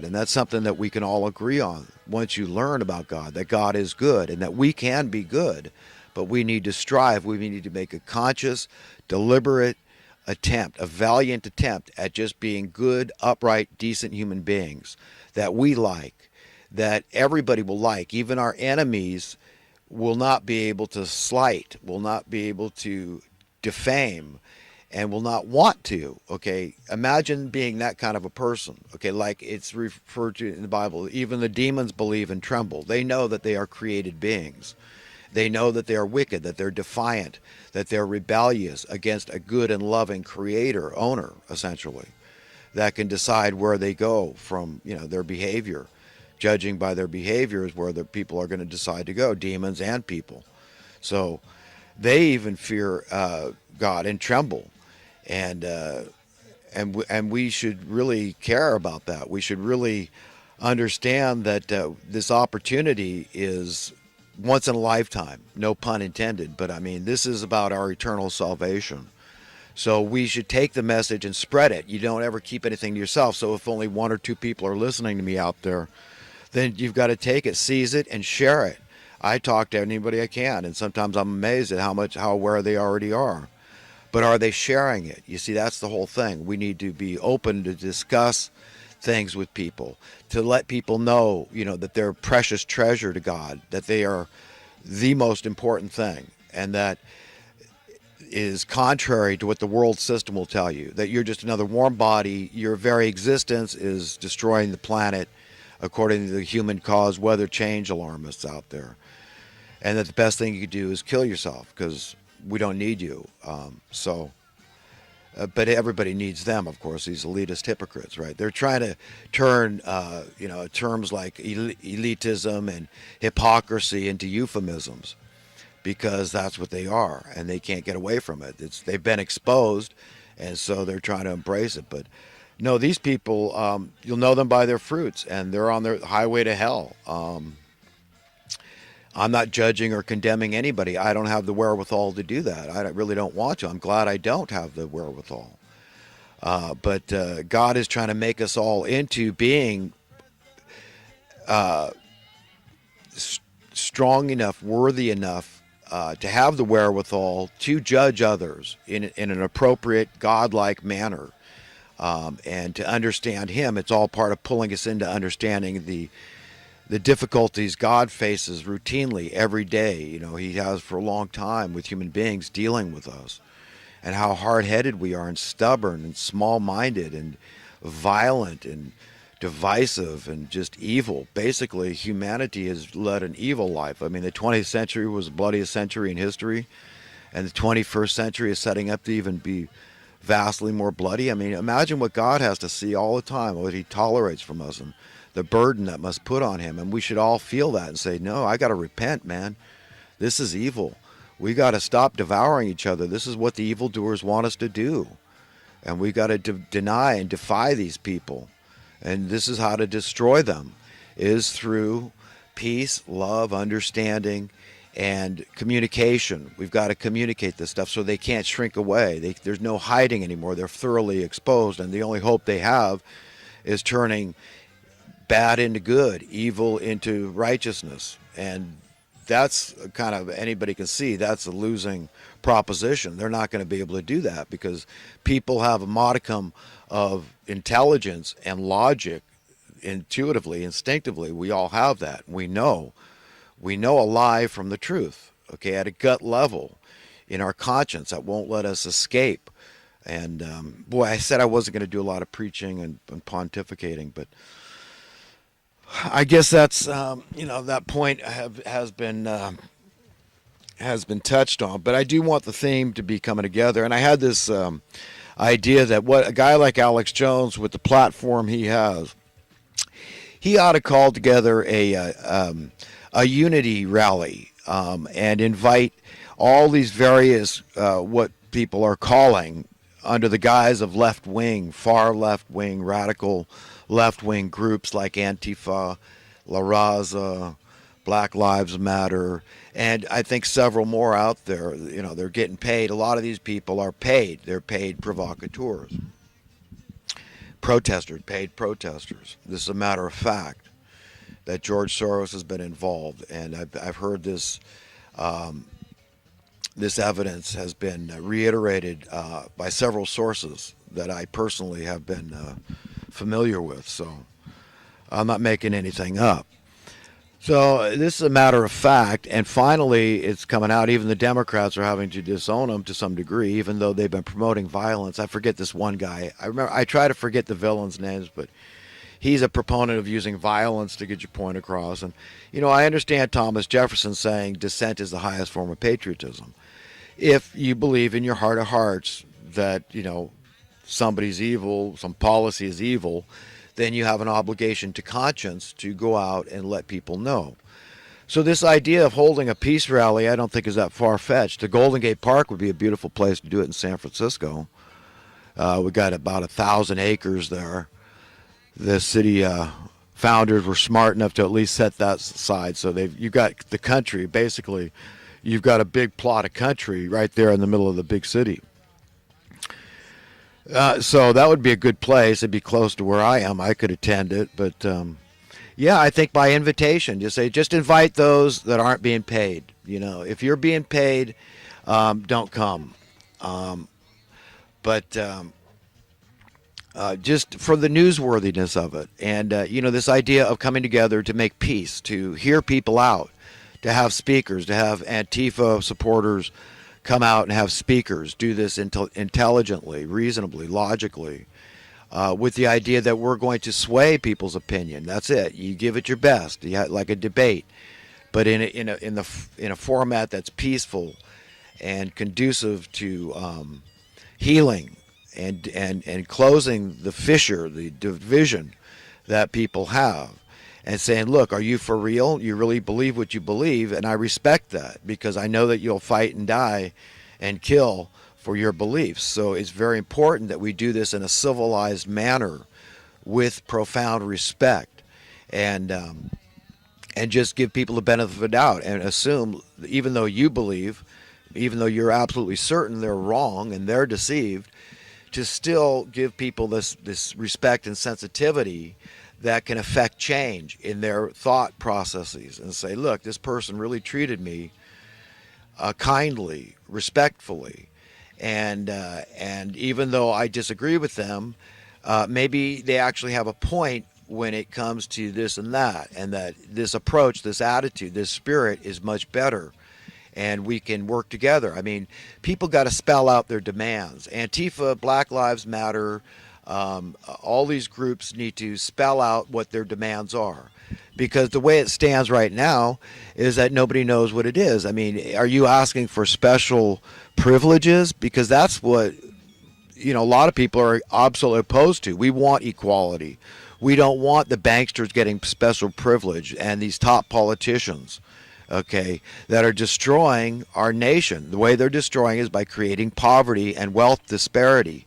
And that's something that we can all agree on once you learn about God, that God is good and that we can be good, but we need to strive. We need to make a conscious, deliberate attempt, a valiant attempt at just being good, upright, decent human beings that we like, that everybody will like. Even our enemies will not be able to slight, will not be able to defame, and will not want to. Okay, imagine being that kind of a person. Okay, like it's referred to in the Bible, even the demons believe and tremble. They know that they are created beings. They know that they are wicked, that they're defiant, that they're rebellious against a good and loving creator, owner, essentially, that can decide where they go from, their behavior. Judging by their behavior is where the people are going to decide to go, demons and people. So they even fear God and tremble, and and we should really care about that. We should really understand that this opportunity is once in a lifetime, no pun intended. But I mean, this is about our eternal salvation. So we should take the message and spread it. You don't ever keep anything to yourself. So if only one or two people are listening to me out there, then you've got to take it, seize it, and share it. I talk to anybody I can, and sometimes I'm amazed at how aware they already are. But are they sharing it? You see, that's the whole thing. We need to be open to discuss things with people, to let people know, that they're a precious treasure to God, that they are the most important thing, and that is contrary to what the world system will tell you, that you're just another warm body, your very existence is destroying the planet, according to the human caused weather change alarmists out there, and that the best thing you could do is kill yourself because we don't need you. But everybody needs them, of course, these elitist hypocrites, right? They're trying to turn, terms like elitism and hypocrisy into euphemisms because that's what they are, and they can't get away from it. They've been exposed, and so they're trying to embrace it. But no, these people, you'll know them by their fruits, and they're on their highway to hell. I'm not judging or condemning anybody. I don't have the wherewithal to do that. I really don't want to. I'm glad I don't have the wherewithal. But God is trying to make us all into being strong enough, worthy enough to have the wherewithal to judge others in an appropriate, godlike manner. And to understand Him. It's all part of pulling us into understanding the difficulties God faces routinely every day. He has for a long time with human beings dealing with us, and how hard-headed we are and stubborn and small-minded and violent and divisive and just evil. Basically, humanity has led an evil life. I mean, the 20th century was the bloodiest century in history, and the 21st century is setting up to even be vastly more bloody. I mean, imagine what God has to see all the time, what He tolerates from us, and the burden that must put on Him. And we should all feel that and say, no, I got to repent, man. This is evil. We got to stop devouring each other. This is what the evildoers want us to do. And we got to deny and defy these people. And this is how to destroy them, is through peace, love, understanding, and communication. We've got to communicate this stuff so they can't shrink away. There's no hiding anymore. They're thoroughly exposed, and the only hope they have is turning bad into good, evil into righteousness. And that's kind of, anybody can see, that's a losing proposition. They're not going to be able to do that because people have a modicum of intelligence and logic intuitively, instinctively. We all have that. We know a lie from the truth, okay, at a gut level in our conscience that won't let us escape. And boy, I said I wasn't going to do a lot of preaching and pontificating, but I guess that's that point has been touched on. But I do want the theme to be coming together, and I had this idea that what a guy like Alex Jones, with the platform he has, he ought to call together a unity rally and invite all these various what people are calling under the guise of left-wing, far left-wing, radical left-wing groups like Antifa, La Raza, Black Lives Matter, and I think several more out there. They're getting paid. A lot of these people are paid. They're paid provocateurs. protesters, paid protesters. This is a matter of fact that George Soros has been involved, and I've heard this. This evidence has been reiterated by several sources that I personally have been familiar with. So I'm not making anything up. So this is a matter of fact, and finally it's coming out. Even the Democrats are having to disown them to some degree, even though they've been promoting violence. I forget this one guy. I try to forget the villains' names, but he's a proponent of using violence to get your point across. And I understand Thomas Jefferson saying dissent is the highest form of patriotism. If you believe in your heart of hearts that somebody's evil, some policy is evil, then you have an obligation to conscience to go out and let people know. So this idea of holding a peace rally, I don't think is that far-fetched. The Golden Gate Park would be a beautiful place to do it in San Francisco. We got about 1,000 acres there. The city founders were smart enough to at least set that aside. So you've got the country, basically, you've got a big plot of country right there in the middle of the big city. So that would be a good place. It'd be close to where I am. I could attend it. But, yeah, I think by invitation, just invite those that aren't being paid. If you're being paid, don't come. But just for the newsworthiness of it. And, this idea of coming together to make peace, to hear people out, to have speakers, to have Antifa supporters come out and have speakers, do this intelligently, reasonably, logically, with the idea that we're going to sway people's opinion. That's it. You give it your best, like a debate, but in a format that's peaceful and conducive to healing and closing the fissure, the division that people have. And saying, look, are you for real? You really believe what you believe? And I respect that because I know that you'll fight and die and kill for your beliefs. So it's very important that we do this in a civilized manner with profound respect and just give people the benefit of the doubt and assume, even though you believe, even though you're absolutely certain they're wrong and they're deceived, to still give people this respect and sensitivity that can affect change in their thought processes and say, look, this person really treated me kindly, respectfully, and even though I disagree with them, maybe they actually have a point when it comes to this and that this approach, this attitude, this spirit is much better, and we can work together. I mean, people got to spell out their demands. Antifa, Black Lives Matter, all these groups need to spell out what their demands are, because the way it stands right now is that nobody knows what it is. I mean, are you asking for special privileges? Because that's what a lot of people are absolutely opposed to. We want equality. We don't want the banksters getting special privilege and these top politicians, okay, that are destroying our nation. The way they're destroying is by creating poverty and wealth disparity.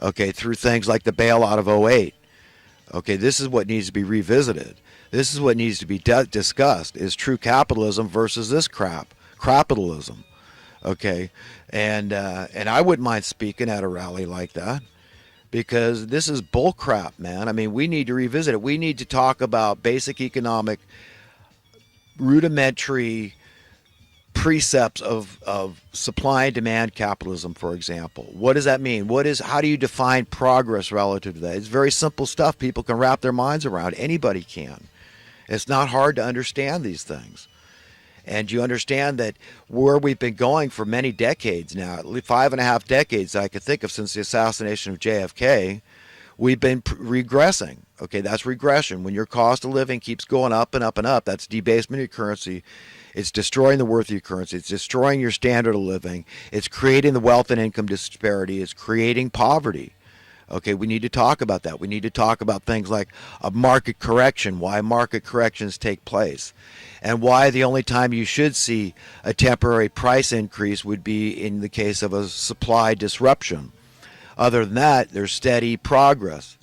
Okay, through things like the bailout of '08. Okay, this is what needs to be revisited. This is what needs to be discussed, is true capitalism versus this crapitalism. Okay, and I wouldn't mind speaking at a rally like that, because this is bull crap, man. I mean, we need to revisit it. We need to talk about basic economic, rudimentary precepts of supply and demand capitalism, for example. What does that mean? How do you define progress relative to that? It's very simple stuff people can wrap their minds around. Anybody can. It's not hard to understand these things. And you understand that where we've been going for many decades now, at least 5.5 decades that I could think of since the assassination of JFK, we've been regressing. Okay, that's regression. When your cost of living keeps going up and up and up, that's debasement of your currency. It's destroying the worth of your currency. It's destroying your standard of living. It's creating the wealth and income disparity. It's creating poverty. Okay, we need to talk about that. We need to talk about things like a market correction, why market corrections take place, and why the only time you should see a temporary price increase would be in the case of a supply disruption. Other than that, there's steady progress,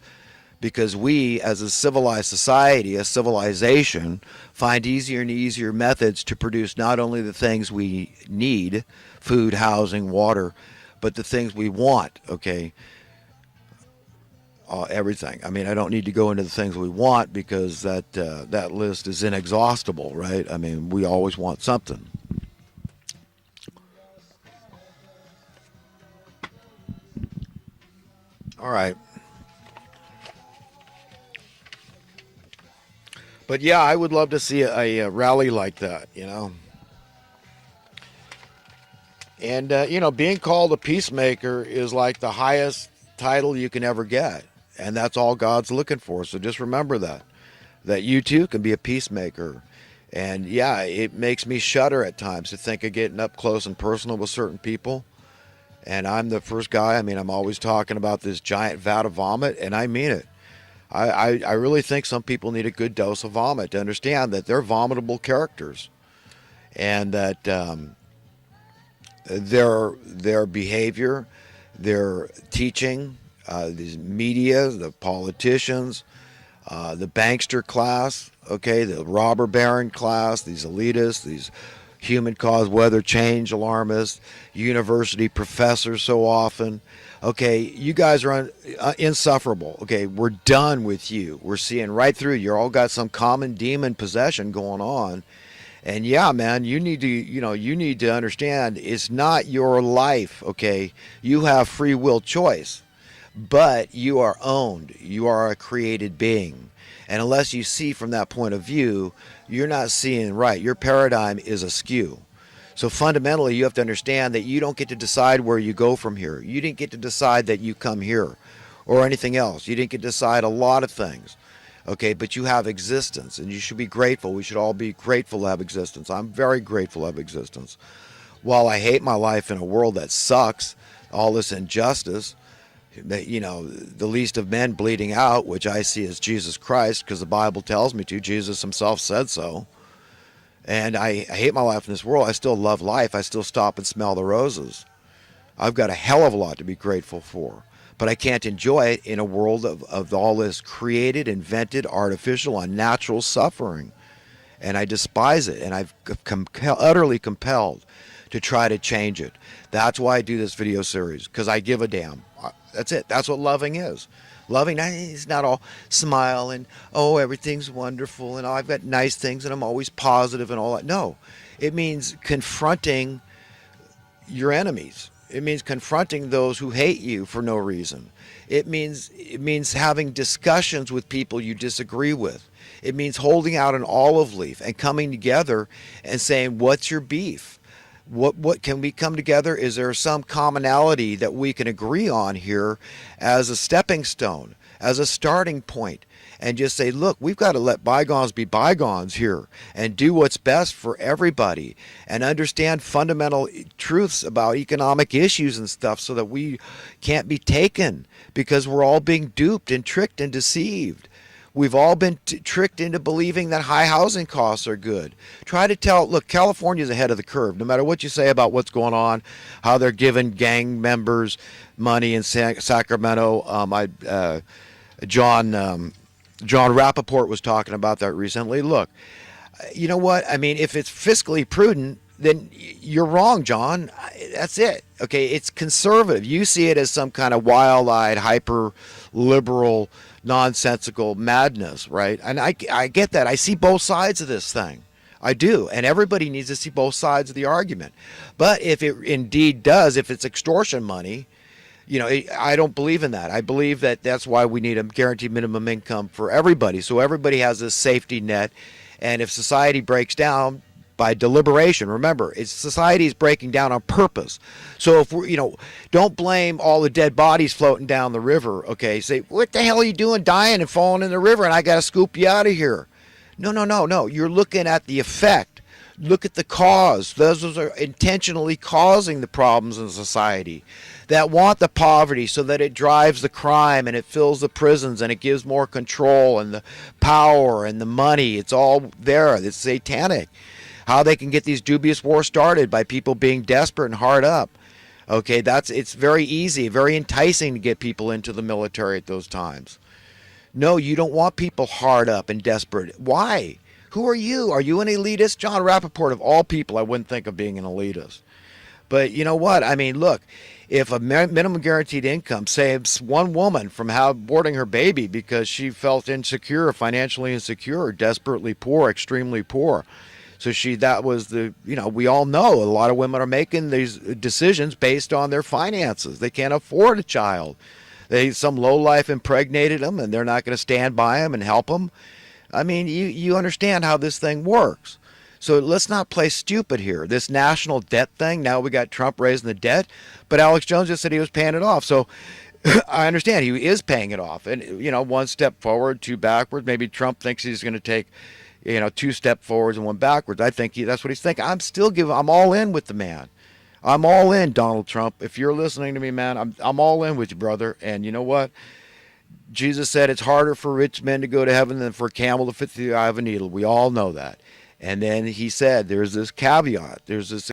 because we, as a civilized society, a civilization, find easier and easier methods to produce not only the things we need, food, housing, water, but the things we want, okay? everything. I mean, I don't need to go into the things we want because that list is inexhaustible, right? I mean, we always want something. All right. But yeah, I would love to see a rally like that, you know. And, being called a peacemaker is like the highest title you can ever get. And that's all God's looking for. So just remember that you too can be a peacemaker. And yeah, it makes me shudder at times to think of getting up close and personal with certain people. And I'm the first guy. I mean, I'm always talking about this giant vat of vomit, and I mean it. I really think some people need a good dose of vomit to understand that they're vomitable characters, and that their behavior, their teaching, these media, the politicians, the bankster class, okay, the robber baron class, these elitists, these human caused weather change alarmists, university professors so often. Okay, you guys are insufferable. Okay, we're done with you. We're seeing right through you. You're all got some common demon possession going on. And yeah, man, you need to understand it's not your life, okay? You have free will choice, but you are owned. You are a created being. And unless you see from that point of view, you're not seeing right. Your paradigm is askew. So fundamentally, you have to understand that you don't get to decide where you go from here. You didn't get to decide that you come here or anything else. You didn't get to decide a lot of things. Okay, but you have existence, and you should be grateful. We should all be grateful to have existence. I'm very grateful to have existence. While I hate my life in a world that sucks, all this injustice, the least of men bleeding out, which I see as Jesus Christ, because the Bible tells me to. Jesus himself said so. And I hate my life in this world. I still love life. I still stop and smell the roses. I've got a hell of a lot to be grateful for. But I can't enjoy it in a world of all this created, invented, artificial, unnatural suffering. And I despise it. And I've utterly compelled to try to change it. That's why I do this video series, because I give a damn. That's it. That's what loving is. Loving is not all smile and, oh, everything's wonderful and oh, I've got nice things and I'm always positive and all that. No, it means confronting your enemies. It means confronting those who hate you for no reason. It means having discussions with people you disagree with. It means holding out an olive leaf and coming together and saying, what's your beef? What can we come together? Is there some commonality that we can agree on here as a stepping stone, as a starting point, and just say, look, we've got to let bygones be bygones here and do what's best for everybody and understand fundamental truths about economic issues and stuff so that we can't be taken because we're all being duped and tricked and deceived. We've all been tricked into believing that high housing costs are good. Try to look, California's ahead of the curve. No matter what you say about what's going on, how they're giving gang members money in Sacramento. John Rappaport was talking about that recently. Look, you know what? I mean, if it's fiscally prudent, then you're wrong, John. That's it. Okay, it's conservative. You see it as some kind of wild-eyed, hyper-liberal, nonsensical madness, right? And I get that. I see both sides of this thing. I do. And everybody needs to see both sides of the argument. But if it indeed does, if it's extortion money, I don't believe in that. I believe that that's why we need a guaranteed minimum income for everybody. So everybody has this safety net. And if society breaks down, by deliberation. Remember, society is breaking down on purpose. So if we're, don't blame all the dead bodies floating down the river. Okay, say, what the hell are you doing, dying and falling in the river, and I got to scoop you out of here? No. You're looking at the effect. Look at the cause. Those are intentionally causing the problems in society that want the poverty so that it drives the crime and it fills the prisons and it gives more control and the power and the money. It's all there. It's satanic. How they can get these dubious wars started by people being desperate and hard up. Okay, it's very easy, very enticing to get people into the military at those times. No, you don't want people hard up and desperate. Why? Who are you? Are you an elitist? John Rappaport, of all people, I wouldn't think of being an elitist. But you know what? I mean, look, if a minimum guaranteed income saves one woman from aborting her baby because she felt insecure, financially insecure, desperately poor, extremely poor. So that was we all know a lot of women are making these decisions based on their finances. They can't afford a child. Some lowlife impregnated them, and they're not going to stand by them and help them. I mean, you understand how this thing works. So let's not play stupid here. This national debt thing, now we got Trump raising the debt, but Alex Jones just said he was paying it off. So I understand he is paying it off. And, one step forward, two backwards. Maybe Trump thinks he's going to take, two step forwards and one backwards. I think that's what he's thinking. I'm all in with the man. I'm all in, Donald Trump. If you're listening to me, man, I'm all in with you, brother. And you know what? Jesus said it's harder for rich men to go to heaven than for a camel to fit through the eye of a needle. We all know that. And then he said there's this caveat. There's this